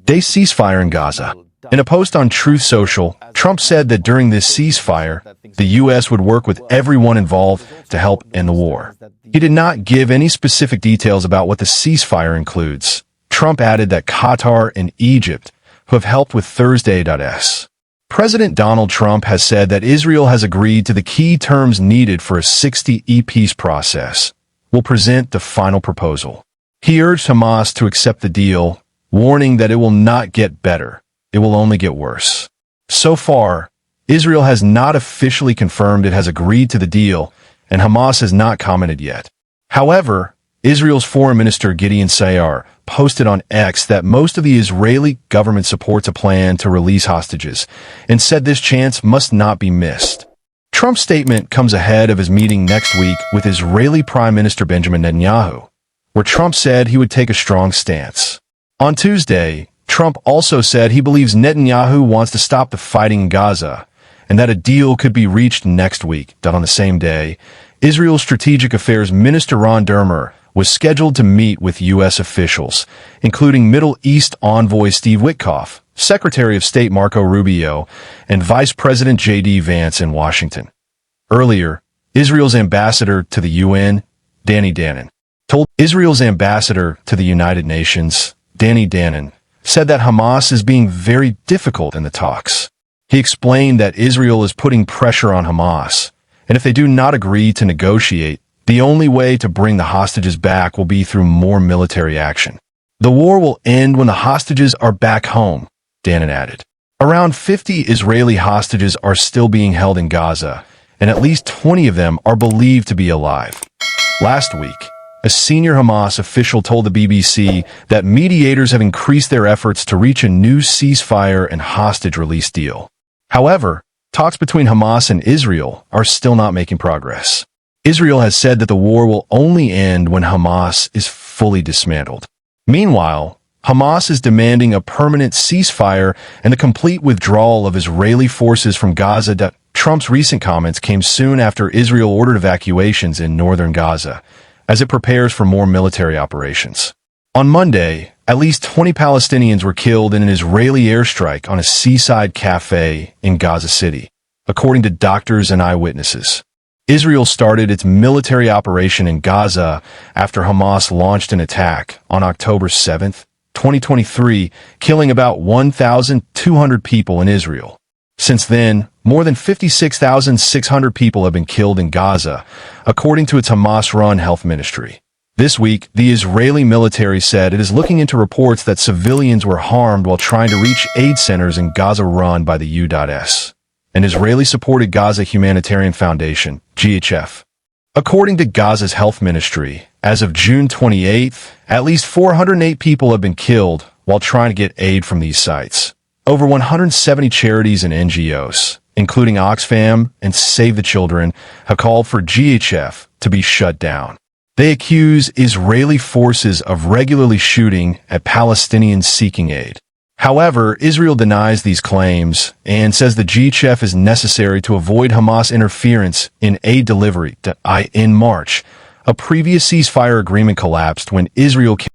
day ceasefire in Gaza. In a post on Truth Social, Trump said that during this ceasefire, the U.S. would work with everyone involved to help end the war. He did not give any specific details about what the ceasefire includes. Trump added that Qatar and Egypt, who have helped with Thursday.s. President Donald Trump has said that Israel has agreed to the key terms needed for a 60-day peace process. Will present the final proposal. He urged Hamas to accept the deal, warning that it will not get better. It will only get worse. So far, Israel has not officially confirmed it has agreed to the deal, and Hamas has not commented yet. However, Israel's Foreign Minister Gideon Saar posted on X that most of the Israeli government supports a plan to release hostages, and said this chance must not be missed. Trump's statement comes ahead of his meeting next week with Israeli Prime Minister Benjamin Netanyahu, where Trump said he would take a strong stance. On Tuesday, Trump also said he believes Netanyahu wants to stop the fighting in Gaza, and that a deal could be reached next week. On the same day, Israel's Strategic Affairs Minister Ron Dermer was scheduled to meet with U.S. officials, including Middle East envoy Steve Witkoff, Secretary of State Marco Rubio, and Vice President J.D. Vance in Washington. Earlier, Israel's ambassador to the UN, Danny Danon, told Israel's ambassador to the United Nations, Danny Danon, said that Hamas is being very difficult in the talks. He explained that Israel is putting pressure on Hamas, and if they do not agree to negotiate, the only way to bring the hostages back will be through more military action. The war will end when the hostages are back home, Danon added. Around 50 Israeli hostages are still being held in Gaza, and at least 20 of them are believed to be alive. Last week, a senior Hamas official told the BBC that mediators have increased their efforts to reach a new ceasefire and hostage release deal. However, talks between Hamas and Israel are still not making progress. Israel has said that the war will only end when Hamas is fully dismantled. Meanwhile, Hamas is demanding a permanent ceasefire and the complete withdrawal of Israeli forces from Gaza. Trump's recent comments came soon after Israel ordered evacuations in northern Gaza, as it prepares for more military operations. On Monday, at least 20 Palestinians were killed in an Israeli airstrike on a seaside cafe in Gaza City, according to doctors and eyewitnesses. Israel started its military operation in Gaza after Hamas launched an attack on October 7, 2023, killing about 1,200 people in Israel. Since then, more than 56,600 people have been killed in Gaza, according to its Hamas-run health ministry. This week, the Israeli military said it is looking into reports that civilians were harmed while trying to reach aid centers in Gaza run by the U.S. an Israeli-supported Gaza Humanitarian Foundation, GHF. According to Gaza's health ministry, as of June 28th, at least 408 people have been killed while trying to get aid from these sites. Over 170 charities and NGOs, including Oxfam and Save the Children, have called for GHF to be shut down. They accuse Israeli forces of regularly shooting at Palestinians seeking aid. However, Israel denies these claims and says the GHF is necessary to avoid Hamas interference in aid delivery. In March, a previous ceasefire agreement collapsed when Israel